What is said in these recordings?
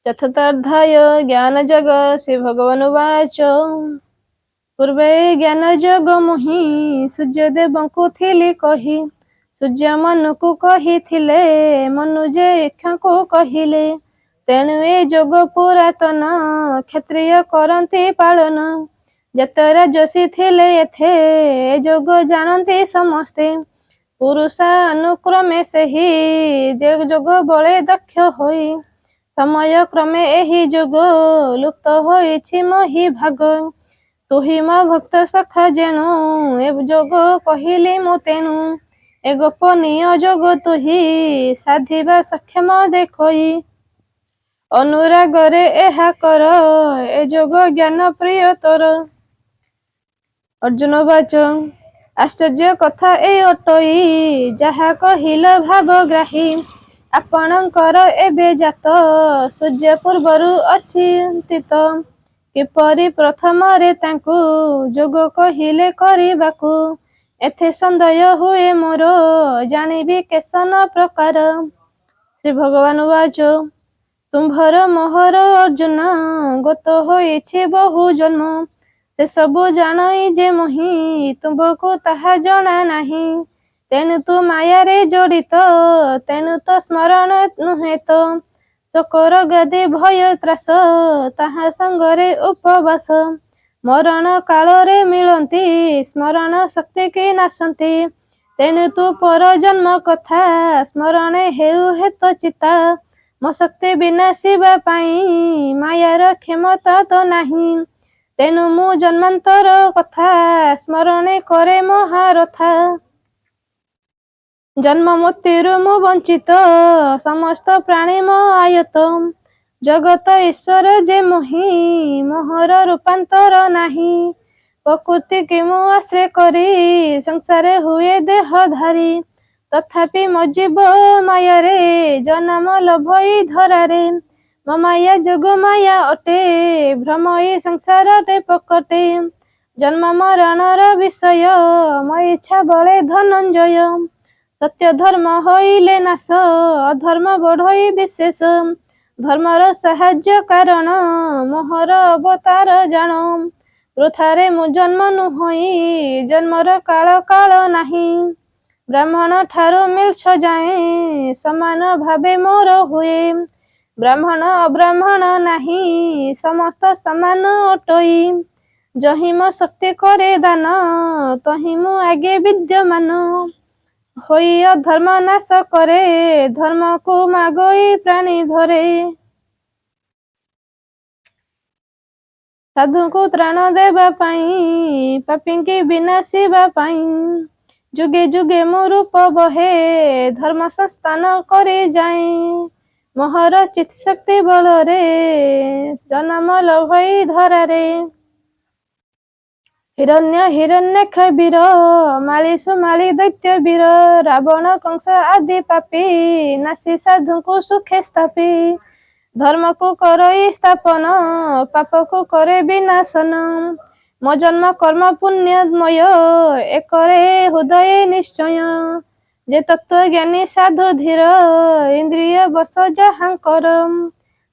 चतुर्थाध्याय ज्ञानजग श्रीभगवानुवाच पूर्वे ज्ञानजग मुहि सूर्यदेवଙ୍କୁ ଥିଲି କହି ସୂର୍ଯ୍ୟ ମନୁକୁ କହିଥିଲେ ମନୁ ଯେ ଇକ୍ଷାଙ୍କୁ କହିଲେ ତେଣୁ ଏ ଯୋଗ ପୁରାତନ କ୍ଷତ୍ରିୟ କରନ୍ତି ପାଳନ ଯେତେ ରାଜସୀ ଥିଲେ ଏଥେ ଏ ଯୋଗ ଜାଣନ୍ତି ସମସ୍ତେ ପୁରୁଷାନୁକ୍ରମେ ସେହି ଯେ ଯୋଗ ବଳେ ଦକ୍ଷ ହୋଇ ସମୟ କ୍ରମେ ଏହି ଯୋଗ ଲୁପ୍ତ ହୋଇଛି ମହି ଭାଗ ତୁହି ମୋ ଭକ୍ତ ସଖା ଯେଣୁ ଏ ଯୋଗ କହିଲି ମୁଁ ତେଣୁ ଏ ଗୋପନୀୟ ଯୋଗ ତୁହି ସାଧିବା ସକ୍ଷମ ଦେଖୋଇ ଅନୁରାଗରେ ଏହା କର ଏ ଯୋଗ ଜ୍ଞାନ ପ୍ରିୟ ତୋର। ଅର୍ଜୁନ ବାଚ ଆଶ୍ଚର୍ଯ୍ୟ କଥା ଏ ଅଟଇ ଯାହା କହିଲ ଭାବଗ୍ରାହୀ ଆପଣଙ୍କର ଏବେ ଜାତ ସୂର୍ଯ୍ୟ ପୂର୍ବରୁ ଅଚିନ୍ତିତ କିପରି ପ୍ରଥମରେ ତାଙ୍କୁ ଯୋଗ କହିଲେ କରିବାକୁ ଏଥେ ସନ୍ଦେହ ହୁଏ ମୋର ଜାଣିବି କେଶନ ପ୍ରକାର। ଶ୍ରୀ ଭଗବାନ ବାଚ ତୁମ୍ଭର ମୋହର ଅର୍ଜୁନ ଗତ ହୋଇଛି ବହୁ ଜନ୍ମ ସେସବୁ ଜାଣଇ ଯେ ମୁହିଁ ତୁମ୍ଭକୁ ତାହା ଜଣା ନାହିଁ ତେଣୁ ତୁ ମାୟାରେ ଜଡ଼ିତ ତେଣୁ ତ ସ୍ମରଣ ନୁହେଁ ତ ଶୋକର ଗାଦି ଭୟ ତ୍ରାସ ତାହା ସଙ୍ଗରେ ଉପବାସ ମରଣ କାଳରେ ମିଳନ୍ତି ସ୍ମରଣ ଶକ୍ତି କି ନାଶନ୍ତି ତେଣୁ ତୁ ପର ଜନ୍ମ କଥା ସ୍ମରଣେ ହେଉ ହେତ ଚିତା ମୋ ଶକ୍ତି ବିନାଶିବା ପାଇଁ ମାୟାର କ୍ଷମତା ତ ନାହିଁ ତେଣୁ ମୁଁ ଜନ୍ମାନ୍ତର କଥା ସ୍ମରଣେ କରେ ମହାରଥା ଜନ୍ମ ମୃତ୍ୟୁରୁ ମୁଁ ବଞ୍ଚିତ ସମସ୍ତ ପ୍ରାଣୀ ମୋ ଆୟତ ଜଗତ ଈଶ୍ୱର ଯେ ମୁହିଁ ମୋହର ରୂପାନ୍ତର ନାହିଁ ପ୍ରକୃତି କି ମୁଁ ଆଶ୍ରୟ କରି ସଂସାରେ ହୁଏ ଦେହଧାରୀ ତଥାପି ମୋ ଜୀବ ମାୟାରେ ଜନମ ଲଭଇ ଧରାରେ ମୋ ମାୟା ଯୋଗ ମାୟା ଅଟେ ଭ୍ରମଇ ସଂସାରରେ ପକଟେ ଜନ୍ମ ମରଣର ବିଷୟ ମୋ ଇଚ୍ଛା ବଳେ ଧନଞ୍ଜୟ ସତ୍ୟ ଧର୍ମ ହଇଲେ ନାଶ ଅଧର୍ମ ବଢ଼ଇ ବିଶେଷ ଧର୍ମର ସାହାଯ୍ୟ କାରଣ ମୋହର ଅବତାର ଜାଣ ବୃଥାରେ ମୁଁ ଜନ୍ମ ନୁହଇ ଜନ୍ମର କାଳ କାଳ ନାହିଁ ବ୍ରାହ୍ମଣ ଠାରୁ ମିଳ୍ଛ ଯାଏଁ ସମାନ ଭାବେ ମୋର ହୁଏ ବ୍ରାହ୍ମଣ ଅବ୍ରାହ୍ମଣ ନାହିଁ ସମସ୍ତ ସମାନ ଅଟଇ ଯହିଁ ମୋ ଶକ୍ତି କରେ ଦାନ ତହିଁ ମୁଁ ଆଗେ ବିଦ୍ୟମାନ ହୋଇ ଅଧର୍ମ ନାଶ କରେ ଧର୍ମକୁ ମାଗଇ ପ୍ରାଣୀ ଧରେ ସାଧୁଙ୍କୁ ତ୍ରାଣ ଦେବା ପାଇଁ ପାପୀଙ୍କି ବିନାଶିବା ପାଇଁ ଯୁଗେ ଯୁଗେ ମୁଁ ରୂପ ବହେ ଧର୍ମ ସଂସ୍ଥାନ କରି ଯାଏ ମୋହର ଚିତ୍ ଶକ୍ତି ବଳରେ ଜନମ ଲଭଇ ଧରାରେ ହିରଣ୍ୟ ହିରଣ୍ୟାକ୍ଷ ବୀର ମାଳି ସୁମାଳି ଦୈତ୍ୟ ବୀର ରାବଣ କଂସ ଆଦି ପାପୀ ନାସି ସାଧୁଙ୍କୁ ସୁଖେ ସ୍ଥାପି ଧର୍ମକୁ କରଇ ସ୍ଥାପନ ପାପକୁ କରେ ବିନାଶନ ମୋ ଜନ୍ମ କର୍ମ ପୁଣ୍ୟମୟ ଏକରେ ହୃଦୟ ନିଶ୍ଚୟ ଯେ ତତ୍ତ୍ୱଜ୍ଞାନୀ ସାଧୁ ଧୀର ଇନ୍ଦ୍ରିୟ ବଶ ଯାହାଙ୍କର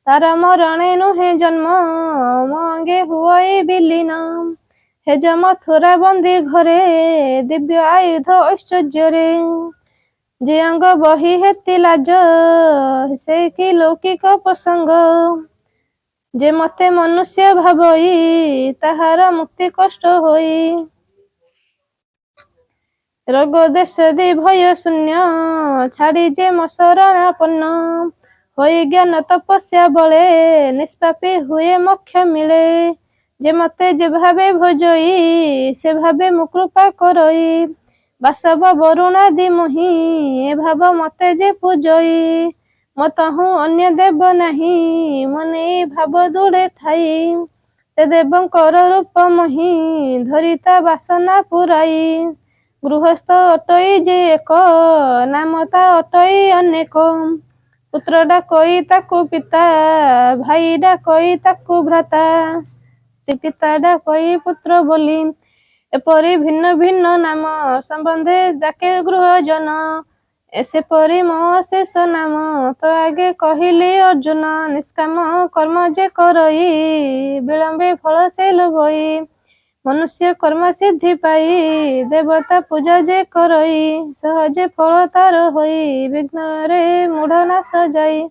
ତାର ମରଣେ ନୁହେଁ ଜନ୍ମ ମୋ ଅଙ୍ଗେ ହୁଅଇ ବିଲୀନ ହେ ଯ ମଥୁରା ବନ୍ଦୀ ଘରେ ଦିବ୍ୟ ଆୟୁଧ ଐଶ୍ୱର୍ଯ୍ୟରେ ଯେ ଅଙ୍ଗ ବହି ହେତି ଲାଜ ସେ କି ଲୌକିକ ପ୍ରସଙ୍ଗ ଯେ ମତେ ମନୁଷ୍ୟ ଭାବଇ ତାହାର ମୁକ୍ତି କଷ୍ଟ ହୋଇ ରୋଗ ଦେଶ ଭୟ ଶୂନ୍ୟ ଛାଡ଼ି ଯେ ମୋ ଶରଣାପନ୍ନ ହୋଇ ଜ୍ଞାନ ତପସ୍ୟା ବଳେ ନିଷ୍ପାପୀ ହୁଏ ମୋକ୍ଷ ମିଳେ ଯେ ମତେ ଯେ ଭାବେ ଭଜଇ ସେ ଭାବେ ମୁଁ କୃପା କରଇ ବାସବ ବରୁଣାଦି ମୁହିଁ ଏ ଭାବ ମତେ ଯେ ପୂଜଇ ମୋ ତହୁଁ ଅନ୍ୟ ଦେବ ନାହିଁ ମନେ ଭାବ ଦୂରେ ଥାଇ ସେ ଦେବଙ୍କର ରୂପ ମୁହିଁ ଧରିତା ବାସନା ପୁରାଇ ଗୃହସ୍ଥ ଅଟଇ ଯେ ଏକ ନାମ ତା ଅଟଇ ଅନେକ ପୁତ୍ର ଡାକଇ ତାକୁ ପିତା ଭାଇ ଡାକଇ ତାକୁ ଭ୍ରାତା ସ୍ତ୍ରୀ ପିତା ଡାକଇ ପୁତ୍ର ବୋଲି ଏପରି ଭିନ୍ନ ଭିନ୍ନ ନାମ ସମ୍ବନ୍ଧେ ଡାକେ ଗୃହଜନ ସେପରି ମୋ ଶେଷ ନାମ ତ ଆଗେ କହିଲି ଅର୍ଜୁନ, ନିଷ୍କାମ କର୍ମ ଯେ କରଇ ବିଳମ୍ବେ ଫଳ ସେ ଲୋଭଇ। ମନୁଷ୍ୟ କର୍ମ ସିଦ୍ଧି ପାଇ ଦେବତା ପୂଜା ଯେ କରଇ ସହଜେ ଫଳ ତାର ହୋଇ ବିଘ୍ନରେ ମୂଢ ନାଶ ଯାଇ।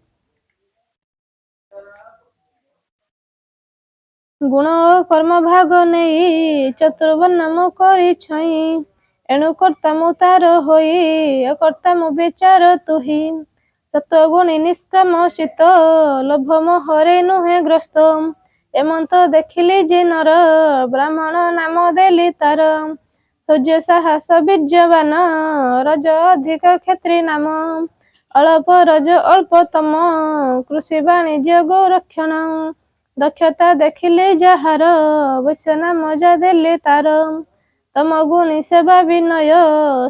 ଗୁଣ ଓ କର୍ମ ଭାଗ ନେଇ ଚତୁର୍ବର୍ଣ୍ଣ ମୁଁ କରି ଛଇଁ, ଏଣୁ କର୍ତ୍ତା ମୁଁ ତାର ହୋଇ ଅକର୍ତ୍ତା ମୁଁ ବିଚାର ତୁହି। ସତ୍ୱଗୁଣୀ ନିଷ୍କାମ ଚିତ ଲୋଭ ମୋହରେ ନୁହେଁ ଗ୍ରସ୍ତ, ଏମନ୍ତ ଦେଖିଲି ଯେ ନର ବ୍ରାହ୍ମଣ ନାମ ଦେଲି ତାର। ସୌର୍ଯ୍ୟ ସାହସ ବୀର୍ଯ୍ୟବାନ ରଜ ଅଧିକ କ୍ଷତ୍ରୀ ନାମ, ଅଳପ ରଜ ଅଳ୍ପ ତମ କୃଷି ବାଣିଜ୍ୟ ଗୋରକ୍ଷଣ। ଦକ୍ଷତା ଦେଖିଲେ ଯାହାର ବୈଶ୍ୟ ନାମ ଯା ଦେଲେ ତାର, ତମ ଗୁଣୀ ସେବା ବିନୟ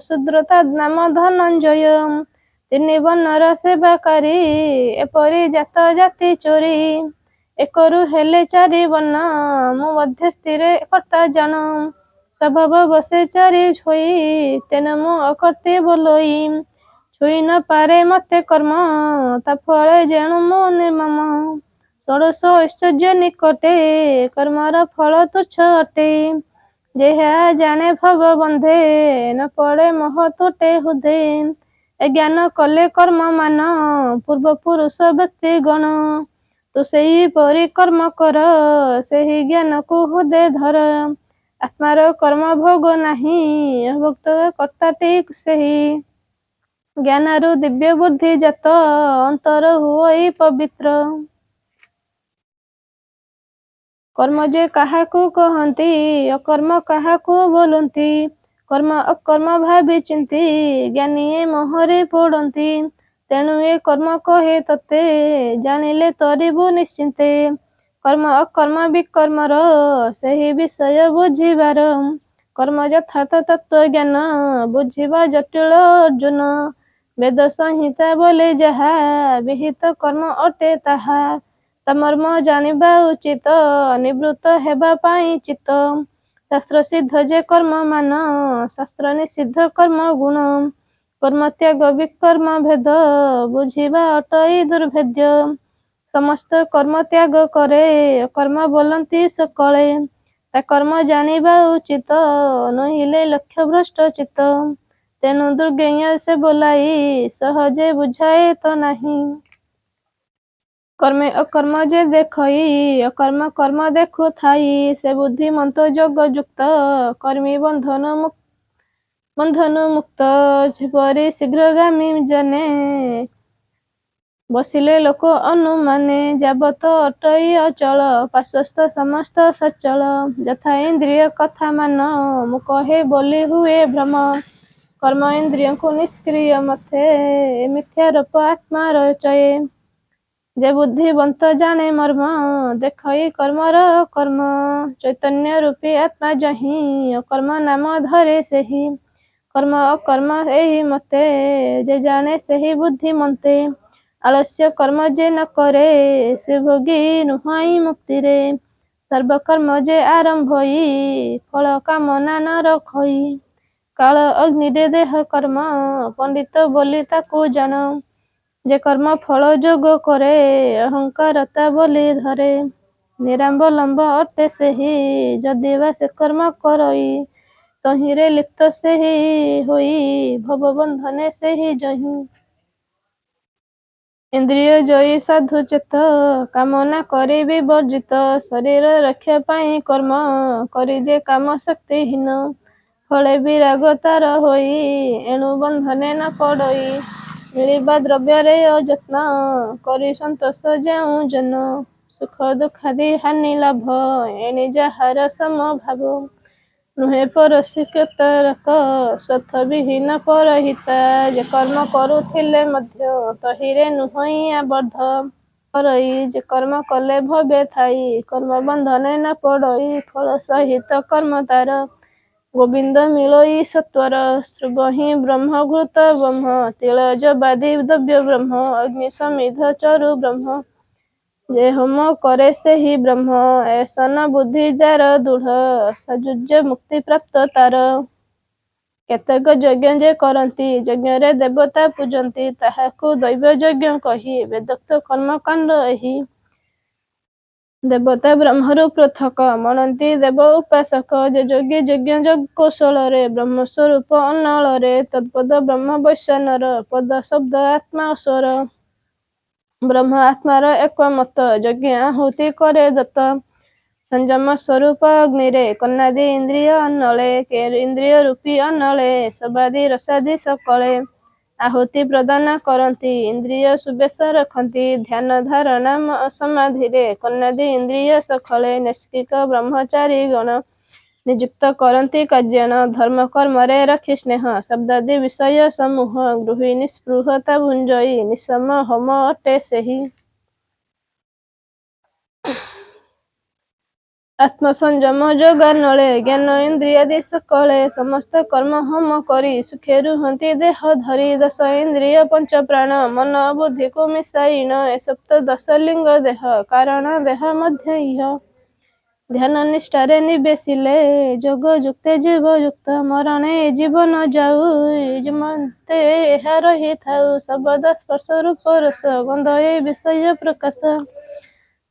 ଶୂଦ୍ରତା ନାମ ଧନଞ୍ଜୟ। ତିନି ବର୍ଣ୍ଣର ସେବାକାରୀ ଏପରି ଜାତ ଜାତି ଚୋରୀ, ଏକରୁ ହେଲେ ଚାରି ବର୍ଣ୍ଣ ମୁଁ ମଧ୍ୟସ୍ଥିରେ କର୍ତ୍ତା ଜାଣ। ସ୍ୱଭାବ ବସେ ଚାରି ଛୁଇ ତେଣୁ ମୁଁ ଅକର୍ତ୍ତି ବୋଲଇ, ଛୁଇ ନ ପାରେ ମତେ କର୍ମ ତା ଫଳେ ଯେଣୁ ମୁଁ ନିର୍ମମ। ଷୋଡ଼ଶ ଐଶ୍ୱର୍ଯ୍ୟ ନିକଟେ କର୍ମର ଫଳ ତୁଚ୍ଛ ଅଟେ, ଯେହା ଜାଣେ ଭବ ବନ୍ଧେ ନ ପଡ଼େ ମୋହ ତୁଟେ ହୃଦେ। ଜ୍ଞାନ କଲେ କର୍ମ ମାନ ପୂର୍ବ ପୁରୁଷ ବ୍ୟକ୍ତି ଗଣ, ତୁ ସେହିପରି କର୍ମ କର ସେହି ଜ୍ଞାନକୁ ହୃଦେ ଧର। ଆତ୍ମାର କର୍ମ ଭୋଗ ନାହିଁ ଭକ୍ତ କର୍ତ୍ତାଟି ସେହି, ଜ୍ଞାନରୁ ଦିବ୍ୟ ବୁଦ୍ଧି ଜାତ ଅନ୍ତର ହୁଅଇ ପବିତ୍ର। କର୍ମ ଯେ କାହାକୁ କହନ୍ତି ଅକର୍ମ କାହାକୁ ବୋଲନ୍ତି, କର୍ମ ଅକର୍ମ ଭାବି ଚିନ୍ତି ଜ୍ଞାନୀ ଏ ମୋହରେ ପଡ଼ନ୍ତି। ତେଣୁ ଏ କର୍ମ କହେ ତତେ ଜାଣିଲେ ତରିବୁ ନିଶ୍ଚିନ୍ତେ, କର୍ମ ଅକର୍ମ ବିକର୍ମର ସେହି ବିଷୟ ବୁଝିବାର। କର୍ମ ଯଥାର୍ଥ ତତ୍ତ୍ୱ ଜ୍ଞାନ ବୁଝିବା ଜଟିଳ ଅର୍ଜୁନ, ବେଦ ସଂହିତା ବୋଲେ ଯାହା ବିହିତ କର୍ମ ଅଟେ ତାହା। ତା ମର୍ମ ଜାଣିବା ଉଚିତ ନିବୃତ୍ତ ହେବା ପାଇଁ ଚିତ୍ତ। ଶାସ୍ତ୍ର ସିଦ୍ଧ ଯେ କର୍ମ ମାନ ଶାସ୍ତ୍ର ନିଷିଦ୍ଧ କର୍ମ ଗୁଣ, କର୍ମ ତ୍ୟାଗ ବିକର୍ମ ଭେଦ ବୁଝିବା ଅଟଇ ଦୁର୍ଭେଦ୍ୟ। ସମସ୍ତ କର୍ମ ତ୍ୟାଗ କରେ ଅକର୍ମ ବୋଲନ୍ତି ସକଳେ, ତା କର୍ମ ଜାଣିବା ଉଚିତ ନୋହିଲେ ଲକ୍ଷ୍ୟ ଭ୍ରଷ୍ଟ ଚିତ୍ତ। ତେଣୁ ଦୁର୍ଜ୍ଞ ସେ ବୋଲାଇ ସହଜେ ବୁଝାଏ ତ ନାହିଁ। କର୍ମେ ଅକର୍ମ ଯେ ଦେଖଇ ଅକର୍ମ କର୍ମ ଦେଖୁଥାଇ, ସେ ବୁଦ୍ଧିମନ୍ତ ଯୋଗ ଯୁକ୍ତ କର୍ମୀ ବନ୍ଧନ ମୁକ୍ତ। ଯେପରି ଶୀଘ୍ରଗାମୀ ଜନେ ବସିଲେ ଲୋକ ଅନୁମାନେ, ଯାବତ ଅଟଇ ଅଚଳ ପାର୍ଶ୍ୱସ୍ଥ ସମସ୍ତ ସଚଳ। ଯଥା ଇନ୍ଦ୍ରିୟ କଥା ମାନ ମୁଁ କହେ ବୋଲି ହୁଏ ଭ୍ରମ, କର୍ମ ଇନ୍ଦ୍ରିୟଙ୍କୁ ନିଷ୍କ୍ରିୟ ମତେ ମିଥ୍ୟାରୋପ ଆତ୍ମା ରଚଏ। ଯେ ବୁଦ୍ଧିବନ୍ତ ଜାଣେ ମର୍ମ ଦେଖଇ କର୍ମର କର୍ମ, ଚୈତନ୍ୟ ରୂପୀ ଆତ୍ମା ଯହିଁ ଅକର୍ମ ନାମ ଧରେ ସେହି। କର୍ମ ଅକର୍ମ ଏହି ମତେ ଯେ ଜାଣେ ସେହି ବୁଦ୍ଧିମନ୍ତେ, ଆଳସ୍ୟ କର୍ମ ଯେ ନ କରେ ସେ ଭୋଗୀ ନୁହଁଇ ମୁକ୍ତିରେ। ସର୍ବକର୍ମ ଯେ ଆରମ୍ଭଇ ଫଳ କାମନା ନ ରଖଇ, କାଳ ଅଗ୍ନିରେ ଦେହ କର୍ମ ପଣ୍ଡିତ ବୋଲି ତାକୁ ଜାଣ। ଯେ କର୍ମ ଫଳ ଯୋଗ କରେ ଅହଂକାରତା ବୋଲି ଧରେ, ନିରାବଲମ୍ବ ଅଟେ ସେହି ଯଦିବା ସେ କର୍ମ କରଇ। ତହିଁରେ ଲିପ୍ତ ସେହି ହୋଇ ଭବବନ୍ଧନେ ସେହି ଯହିଁ। ଇନ୍ଦ୍ରିୟ ଜୟୀ ସାଧୁ ଚେତ କାମନା କରି ବିବର୍ଜିତ, ଶରୀର ରକ୍ଷା ପାଇଁ କର୍ମ କରି ଯେ କାମ ଶକ୍ତିହୀନ। ଫଳେ ବିରାଗ ତାର ହୋଇ ଏଣୁ ବନ୍ଧନେ ନ ପଡ଼ଇ, ମିଳିବା ଦ୍ରବ୍ୟରେ ଅଯତ୍ନ କରି ସନ୍ତୋଷ ଯେଉଁ ଜନ। ସୁଖ ଦୁଃଖାଦି ହାନି ଲାଭ ଏଣି ଯାହାର ସମଭାବ, ନୁହେଁ ପରଶିକତାରକ ସ୍ୱାର୍ଥ ବିହୀନ ପରହିତା। ଯେ କର୍ମ କରୁଥିଲେ ମଧ୍ୟ ତହିଁରେ ନୁହଁଇ ଆବଦ୍ଧ, କରଇ ଯେ କର୍ମ କଲେ ଭବେ ଥାଇ କର୍ମ ବନ୍ଧନେ ନ ପଡ଼ଇ ଫଳ ସହିତ କର୍ମ ତାର। ଗୋବିନ୍ଦ ମିଳଇ ସତ୍ୱର ସୃବହିଁ ବ୍ରହ୍ମ ଘୃତ ବ୍ରହ୍ମ, ତିଳଜ ବାଦି ଦ୍ରବ୍ୟ ବ୍ରହ୍ମ ଅଗ୍ନି ସମିଧ ଚରୁ ବ୍ରହ୍ମ। ଯେ ହୋମ କରେ ସେହି ବ୍ରହ୍ମ ଏସନ ବୁଦ୍ଧି ଯାର ଦୃଢ଼, ସାଯୁଜ୍ୟ ମୁକ୍ତି ପ୍ରାପ୍ତ ତାର। କେତେକ ଯଜ୍ଞ ଯେ କରନ୍ତି, ଯଜ୍ଞରେ ଦେବତା ପୂଜନ୍ତି, ତାହାକୁ ଦୈବ ଯଜ୍ଞ କହି। ବେଦୋକ୍ତ କର୍ମକାଣ୍ଡ ଏହି। ଦେବତା ବ୍ରହ୍ମରୁ ପୃଥକ ମଣନ୍ତି ଦେବ ଉପାସକ। ଯେ ଯୋଗୀ ଯଜ୍ଞ କୌଶଳରେ ବ୍ରହ୍ମସ୍ୱରୂପ ଅନଳରେ ତତ୍ପଦ ବ୍ରହ୍ମ ବୈଶ୍ୱନର ପଦ ଶବ୍ଦ ଆତ୍ମା ସ୍ୱର ବ୍ରହ୍ମ ଆତ୍ମାର ଏକମତ। ଯଜ୍ଞ ଆହୁତି କରେ ଦତ୍ତ ସଂଯମ ସ୍ୱରୂପ ଅଗ୍ନିରେ କର୍ଣ୍ଣାଦି ଇନ୍ଦ୍ରିୟ ଅନଳେ ଇନ୍ଦ୍ରିୟ ରୂପୀ ଅନଳେ ଶବାଦି ରସାଦି ସକଳେ ଆହୁତି ପ୍ରଦାନ କରନ୍ତି। ଇନ୍ଦ୍ରିୟ ସୁବେଶ ରଖନ୍ତି ଧ୍ୟାନ ଧାରଣା ସମାଧିରେ କର୍ଣ୍ଣାଦି ଇନ୍ଦ୍ରିୟ ସକଳେ ନୈଷ୍ଠିକ ବ୍ରହ୍ମଚାରୀ ଗଣ ନିଯୁକ୍ତ କରନ୍ତି କାର୍ଯ୍ୟଣ ଧର୍ମ କର୍ମରେ ରଖି ସ୍ନେହ ଶବ୍ଦାଦି ବିଷୟ ସମୂହ ଗୃହୀ ନିଃସ୍ପୃହତା ଭୁଞ୍ଜଇ ନିଶମ ହୋମ ଅଟେ ସେହି। ଆତ୍ମସଂଯମ ଯୋଗାନଳେ ଜ୍ଞାନ ଇନ୍ଦ୍ରିୟାଦି ସକଳେ ସମସ୍ତ କର୍ମ ହୋମ କରି ସୁଖେ ରୁହନ୍ତି ଦେହ ଧରି। ଦଶ ଇନ୍ଦ୍ରିୟ ପଞ୍ଚ ପ୍ରାଣ ମନ ବୁଦ୍ଧିକୁ ମିଶାଇଣ ଏ ସପ୍ତଦଶ ଲିଙ୍ଗ ଦେହ କାରଣ ଦେହ ମଧ୍ୟ ଇହ। ଧ୍ୟାନ ନିଷ୍ଠାରେ ନିବେଶିଲେ ଯୋଗ ଯୁକ୍ତେ ଜୀବ ଯୁକ୍ତ ମରଣେ ଜୀବ ନ ଯାଉ ମତେ ଏହା ରହିଥାଉ ଶବଦ ସ୍ପର୍ଶ ରୂପ ରସ ଗନ୍ଧ ଏ ବିଷୟ ପ୍ରକାଶ।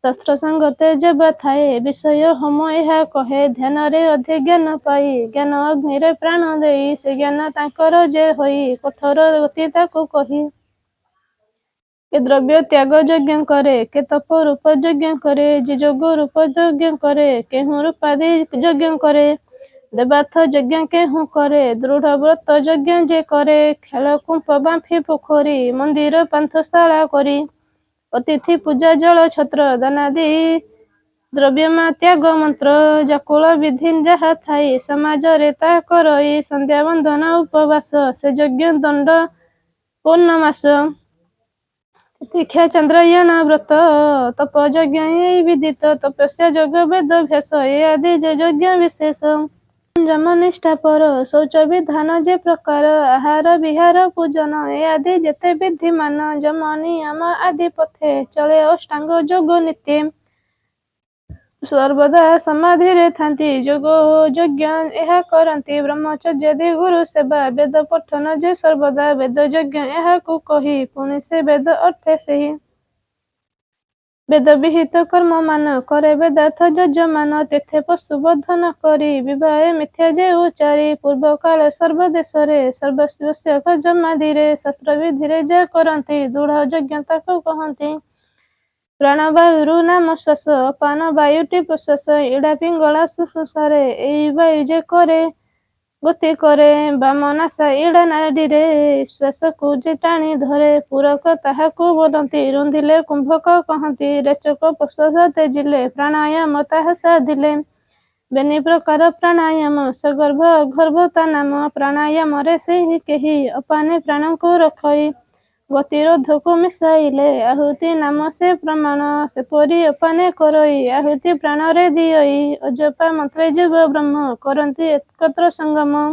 ଶାସ୍ତ୍ର ସଙ୍ଗତେ ଯେବା ଥାଏ ବିଷୟ ହୋମ ଏହା କହେ ଧ୍ୟାନରେ ଅଧିଜ୍ଞାନ ପାଇ ଜ୍ଞାନ ଅଗ୍ନିରେ ପ୍ରାଣ ଦେଇ ସେ ଜ୍ଞାନ ତାଙ୍କର ଯେ ହୋଇ କଠୋର ଗତି ତାକୁ କହି। କେ ଦ୍ରବ୍ୟ ତ୍ୟାଗ ଯଜ୍ଞ କରେ କେ ତପ ରୂପ ଯଜ୍ଞ କରେ ଯେ ଯୋଗ ରୂପ ଯଜ୍ଞ କରେ କେହୁ ରୂପାଦି ଯଜ୍ଞ କରେ ଦେବାର୍ଥ ଯଜ୍ଞ କେହୁ କରେ ଦୃଢ ବ୍ରତ ଯଜ୍ଞ ଯେ କରେ ଖେଳ କୁମ୍ପ ବାମ୍ଫି ପୋଖରୀ ମନ୍ଦିର ପାନ୍ଥଶାଳା କରି ଅତିଥି ପୂଜା ଜଳ ଛତ୍ର ଦାନାଦି ଦ୍ରବ୍ୟମା ତ୍ୟାଗ ମନ୍ତ୍ର ଜାକୁଳ ବିଧି ଯାହା ଥାଇ ସମାଜରେ ତା କରଇ ସନ୍ଧ୍ୟା ବନ୍ଦନ ଉପବାସ ସେ ଯଜ୍ଞ ଦଣ୍ଡ ପୂର୍ଣ୍ଣମାସ ତିଥିକ୍ଷା ଚନ୍ଦ୍ରାୟଣ ବ୍ରତ ତପ ଯଜ୍ଞ ଏଇ ବିଦିତ ତପସ୍ୟା ଯୋଗ ବେଦ ଭ୍ୟାସ ଏ ଆଦି ଯେ ଯଜ୍ଞ ବିଶେଷ। ସଂଯମ ନିଷ୍ଠା ପର ଶୌଚ ବିଧାନ ଯେ ପ୍ରକାର ଆହାର ବିହାର ପୂଜନ ଏ ଆଦି ଯେତେ ବିଧିମାନ ଯମ ନିୟମ ଆଦି ପଥେ ଚଳେ ଅଷ୍ଟାଙ୍ଗ ଯୋଗ ନୀତି ସର୍ବଦା ସମାଧିରେ ଥାନ୍ତି ଯୋଗ ଯଜ୍ଞ ଏହା କରନ୍ତି ବ୍ରହ୍ମଚର୍ଯ୍ୟାଦି ଗୁରୁ ସେବା ବେଦ ପଠନ ଯେ ସର୍ବଦା ବେଦ ଯଜ୍ଞ ଏହାକୁ କହି। ପୁଣି ସେ ବେଦ ଅର୍ଥେ ସେହି। ବେଦ ବିହିତ କର୍ମ ମାନ କରେ ବେଦାର୍ଥ ଯଜମାନ ତେଥେ ପଶୁ ବଧ ନ କରି ବିବାହ ମିଥ୍ୟା ଯେ ଉଚାରି ପୂର୍ବ କାଳ ସର୍ବ ଦେଶରେ ସର୍ବବଶ୍ୟକ ଯମାଦିରେ ଶାସ୍ତ୍ର ବିଧିରେ ଯେ କରନ୍ତି ଦୃଢ ଯଜ୍ଞ ତାକୁ କହନ୍ତି। ପ୍ରାଣବାୟୁରୁ ନାମ ଶ୍ୱାସ ଅପାନ ବାୟୁଟି ପ୍ରଶ୍ୱାସ ଇଡା ପିଙ୍ଗଳା ସୁଷୁମ୍ନାରେ ଏଇ ବାୟୁ ଯେ କରେ ଗତି କରେ ବାମ ନାସା ଇଡା ନାଡିରେ ଶ୍ୱାସକୁ ଯେ ଟାଣି ଧରେ ପୂରକ ତାହାକୁ ବୋଲନ୍ତି ରୁନ୍ଧିଲେ କୁମ୍ଭକ କହନ୍ତି ରେଚକ ପ୍ରଶ୍ୱାସ ତେଜିଲେ ପ୍ରାଣାୟାମ ତାହା ସାଧିଲେ। ବେନି ପ୍ରକାର ପ୍ରାଣାୟାମ ସଗର୍ଭ ଅଗର୍ଭ ତା ନାମ ପ୍ରାଣାୟାମରେ ସେହି କେହି ଅପାନେ ପ୍ରାଣଙ୍କୁ ରଖଇ ଗତିରୋଧକୁ ମିଶାଇଲେ ଆହୁତି ନାମ ସେ ପ୍ରମାଣ ସେପରି ଅପାନେ କରଇ ଆହୁତି ପ୍ରାଣରେ ଦିଅଇ ଅଜପା ମନ୍ତ୍ରେ ଜୀବ ବ୍ରହ୍ମ କରନ୍ତି ଏକତ୍ର ସଙ୍ଗମ।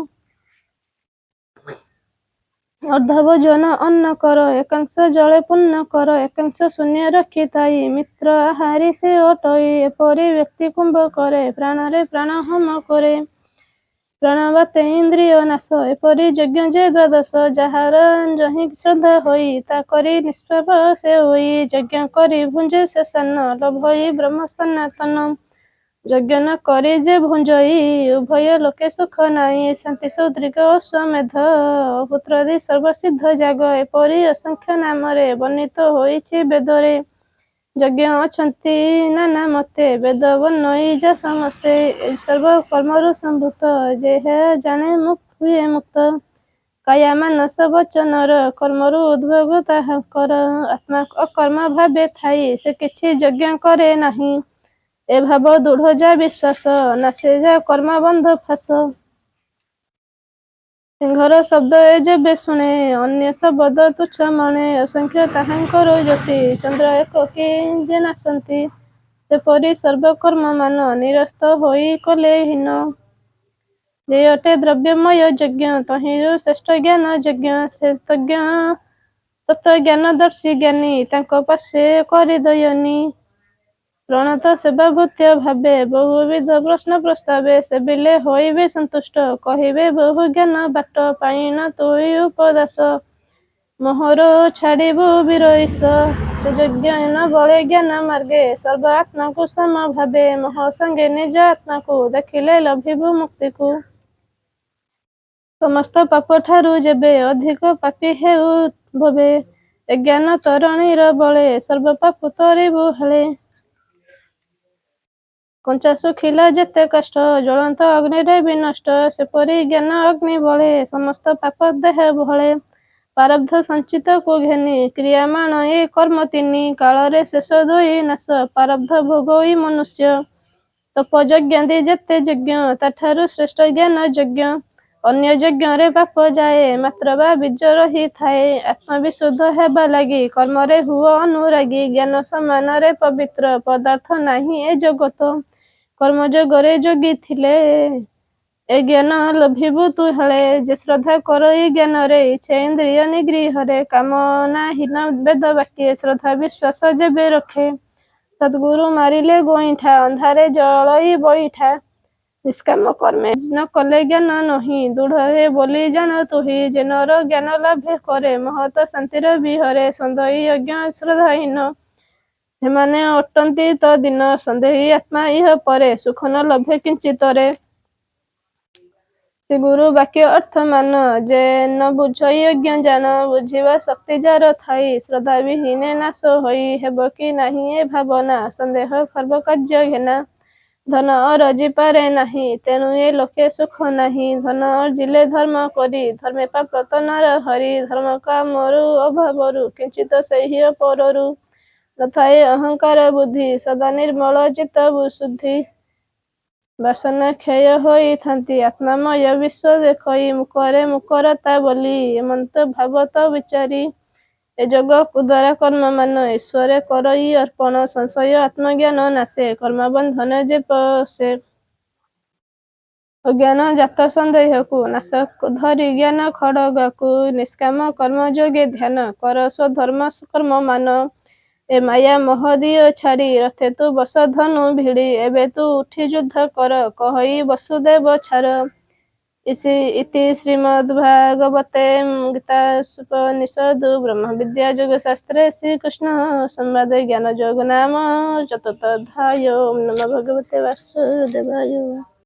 ଅର୍ଦ୍ଧଭୋଜନ ଅନ୍ନ କର ଏକାଂଶ ଜଳେ ପୂର୍ଣ୍ଣ କର ଏକାଂଶ ଶୂନ୍ୟ ରଖି ଥାଇ ମିତ୍ର ଆହାରି ସେ ଅଟଇ ଏପରି ବ୍ୟକ୍ତି କୁମ୍ଭ କରେ ପ୍ରାଣରେ ପ୍ରାଣ ହୋମ କରେ ପ୍ରାଣ ବାତେ ଇନ୍ଦ୍ରିୟ ନାଶ ଏପରି ଯଜ୍ଞ ଯେ ଦ୍ୱାଦଶ ଯାହାର ଯହିଁ ଶ୍ରଦ୍ଧା ହୋଇ ତା କରି ନିଷ୍ପାପ ସେ ହୋଇ ଯଜ୍ଞ କରି ଭୁଞ୍ଜେ ସେ ସାନ ଲଭଇ ବ୍ରହ୍ମ ସନାତନ ଯଜ୍ଞ ନ କରି ଯେ ଭୁଞ୍ଜଇ ଉଭୟ ଲୋକେ ସୁଖ ନାହିଁ ଶାନ୍ତି ସୌଦ୍ରିକ ଅଶ୍ୱମେଧ ପୁତ୍ରାଦି ସର୍ବସିଦ୍ଧ ଯାଗ ଏପରି ଅସଂଖ୍ୟ ନାମରେ ବର୍ଣ୍ଣିତ ହୋଇଛି ବେଦରେ। ଯଜ୍ଞ ଅଛନ୍ତି ନାନା ମତେ ବେଦ ବର୍ଣ୍ଣଇ ଯା ସମସ୍ତେ ଏ ସର୍ବ କର୍ମରୁ ସମ୍ଭୂତ ଯେହ ଜାଣେ ହୁଏ ମୁକ୍ତ। କାୟା ମାନସ ବଚନର କର୍ମରୁ ଉଦ୍ଭବ ତାହାଙ୍କର ଆତ୍ମା ଅକର୍ମ ଭାବେ ଥାଇ ସେ କିଛି ଯଜ୍ଞ କରେ ନାହିଁ ଏ ଭାବ ଦୃଢ ଯା ବିଶ୍ୱାସ ନାଶେ ଯା କର୍ମ ବନ୍ଧ ଫାଶ। ସିଂହର ଶବ୍ଦ ଏ ଯେବେ ଶୁଣେ ଅନ୍ୟ ଶବଦ ତୁଚ୍ଛ ମଣେ ଅସଂଖ୍ୟ ତାହାଙ୍କର ଜ୍ୟୋତି ଚନ୍ଦ୍ର ଏକକୀ ଯେ ନାଶନ୍ତି ସେପରି ସର୍ବକର୍ମ ମାନ ନିରସ୍ତ ହୋଇ କଲେ ହୀନ। ଯେ ଅଟେ ଦ୍ରବ୍ୟମୟ ଯଜ୍ଞ ତହିଁରୁ ଶ୍ରେଷ୍ଠ ଜ୍ଞାନ ଯଜ୍ଞ ସେ ତତ୍ତ୍ୱଜ୍ଞାନଦର୍ଶୀ ଜ୍ଞାନୀ ତାଙ୍କ ପାର୍ଶ୍ୱେ କରିଦୟନି ପ୍ରଣତ ସେବାଭୂତ୍ୟ ଭାବେ ବହୁବିଧ ପ୍ରଶ୍ନ ପ୍ରସ୍ତାବେ ସେବିଲେ ହୋଇବେ ସନ୍ତୁଷ୍ଟ କହିବେ ବହୁ ଜ୍ଞାନ ବାଟ ପାଇନ ତୁଇ ଉପଦାସ ମୋହର ଛାଡ଼ିବୁ ବିରଇସ ସେ ଯଜ୍ଞ ବଳେ ଜ୍ଞାନ ମାର୍ଗେ ସର୍ବ ଆତ୍ମାକୁ ସମ ଭାବେ ମୋହ ସଙ୍ଗେ ନିଜ ଆତ୍ମାକୁ ଦେଖିଲେ ଲଭିବୁ ମୁକ୍ତିକୁ ସମସ୍ତ ପାପ ଠାରୁ ଯେବେ ଅଧିକ ପାପୀ ହେଉ ଭବେ ଏ ଜ୍ଞାନ ତରଣୀର ବଳେ ସର୍ବ ପାପ ତରିବୁ ହେଳେ କଞ୍ଚା ଶୁଖିଲା ଯେତେ କଷ୍ଟ ଜ୍ୱଳନ୍ତ ଅଗ୍ନିରେ ବିନଷ୍ଟ ସେପରି ଜ୍ଞାନ ଅଗ୍ନି ବଳେ ସମସ୍ତ ପାପ ଦେହ ବଳେ ପାରବ୍ଧ ସଞ୍ଚିତକୁ ଘେନି କ୍ରିୟାମାଣ ଏ କର୍ମ ତିନି କାଳରେ ଶେଷ ଦୁଇ ନାଶ ପାରବ୍ଧ ଭୋଗଇ ମନୁଷ୍ୟ ତପଯଜ୍ଞାଦି ଯେତେ ଯଜ୍ଞ ତାଠାରୁ ଶ୍ରେଷ୍ଠ ଜ୍ଞାନ ଯଜ୍ଞ ଅନ୍ୟ ଯଜ୍ଞରେ ପାପ ଯାଏ ମାତ୍ର ବା ବୀଜ ରହିଥାଏ ଆତ୍ମବିଶୁଦ୍ଧ ହେବା ଲାଗି କର୍ମରେ ହୁଅ ଅନୁରାଗୀ ଜ୍ଞାନ ସମାନରେ ପବିତ୍ର ପଦାର୍ଥ ନାହିଁ ଏ ଜଗତ କର୍ମଯୋଗରେ ଯୋଗୀ ଥିଲେ ଏ ଜ୍ଞାନ ଲଭିବୁ ତୁ ହେଳେ ଯେ ଶ୍ରଦ୍ଧା କର ଏ ଜ୍ଞାନରେ ଇଚ୍ଛା ଇନ୍ଦ୍ରିୟ ନିଗୃହରେ କାମନାହୀନ ବେଦ ବାକ୍ୟ ଶ୍ରଦ୍ଧା ବିଶ୍ୱାସ ଯେବେ ରଖେ ସଦ୍ଗୁରୁ ମାରିଲେ ଗୋଇଠା ଅନ୍ଧାରେ ଜଳଇ ବଇଠା ନିଷ୍କାମ କର୍ମେ ନ କଲେ ଜ୍ଞାନ ନହିଁ ଦୃଢ଼ ହେ ବୋଲି ଜାଣ ତୁହି ଯେ ନର ଜ୍ଞାନ ଲାଭେ କରେ ମହତ ଶାନ୍ତିର ବିହରେ ସନ୍ଦଇ ଅଜ୍ଞ ଶ୍ରଦ୍ଧାହୀନ ସେମାନେ ଅଟନ୍ତି ତ ଦିନ ସନ୍ଦେହୀ ଆତ୍ମା ଇହ ପରେ ସୁଖ ନ ଲଭେ କିଞ୍ଚିତରେ ସେ ଗୁରୁ ବାକ୍ୟ ଅର୍ଥ ମାନ ଯେ ନ ବୁଝ ଅଜ୍ଞ ଜାଣ ବୁଝିବା ଶକ୍ତି ଯାର ଥାଇ ଶ୍ରଦ୍ଧା ବିହୀନେ ନାଶ ହୋଇ ହେବ କି ନାହିଁ ଏ ଭାବନା ସନ୍ଦେହ ଖର୍ବ କାର୍ଯ୍ୟ ଘେନା ଧନ ଅରଜି ପାରେ ନାହିଁ ତେଣୁ ଏ ଲୋକେ ସୁଖ ନାହିଁ ଧନ ଅର୍ଜିଲେ ଧର୍ମ କରି ଧର୍ମେ ପାପ ତନର ହରି ଧର୍ମ କାମରୁ ଅଭାବରୁ କିଞ୍ଚିତ ସେହି ପରରୁ ନଥାଏ ଅହଙ୍କାର ବୁଦ୍ଧି ସଦା ନିର୍ମଳ ଚିତ୍ତ ଶୁଦ୍ଧି ବାସନା କ୍ଷୟ ହୋଇଥାନ୍ତି ଆତ୍ମାମୟ ବିଶ୍ୱ ଦେଖଇ ମୁକରେ ମୁକରତା ବୋଲି ଏମନ୍ତ ଭାବତ ବିଚାରି ଏ ଯୋଗ ଦ୍ୱାରା କର୍ମ ମାନ ଈଶ୍ୱରେ କରଇ ଅର୍ପଣ ସଂଶୟ ଆତ୍ମଜ୍ଞାନ ନାଶେ କର୍ମବନ୍ଧନ ଯେ ପଶେ ଅଜ୍ଞାନ ଜାତ ସନ୍ଦେହକୁ ନାଶ ଧରି ଜ୍ଞାନ ଖଡ଼ଗକୁ ନିଷ୍କାମ କର୍ମ ଯୋଗେ ଧ୍ୟାନ କର ସ୍ୱଧର୍ମ କର୍ମ ମାନ ଏ ମାୟା ମହଦିୟ ଛାଡ଼ି ରଥେ ତୁ ବସ ଧନୁ ଭିଡ଼ି ଏବେ ତୁ ଉଠି ଯୁଦ୍ଧ କର କହଇ ବସୁଦେବ ଛାର ଇତି ଶ୍ରୀମଦ୍ଭାଗବତେ ଗୀତାସୁପନିଷଦୁ ବ୍ରହ୍ମ ବିଦ୍ୟା ଯୋଗ ଶାସ୍ତ୍ରେ ଶ୍ରୀକୃଷ୍ଣ ସମ୍ବାଦେ ଜ୍ଞାନ ଯୋଗ ନାମ ଚତୁର୍ଥ ଅଧ୍ୟାୟ ଓಂ ନମୋ ଭଗବତେ ବାସୁଦେବାୟ।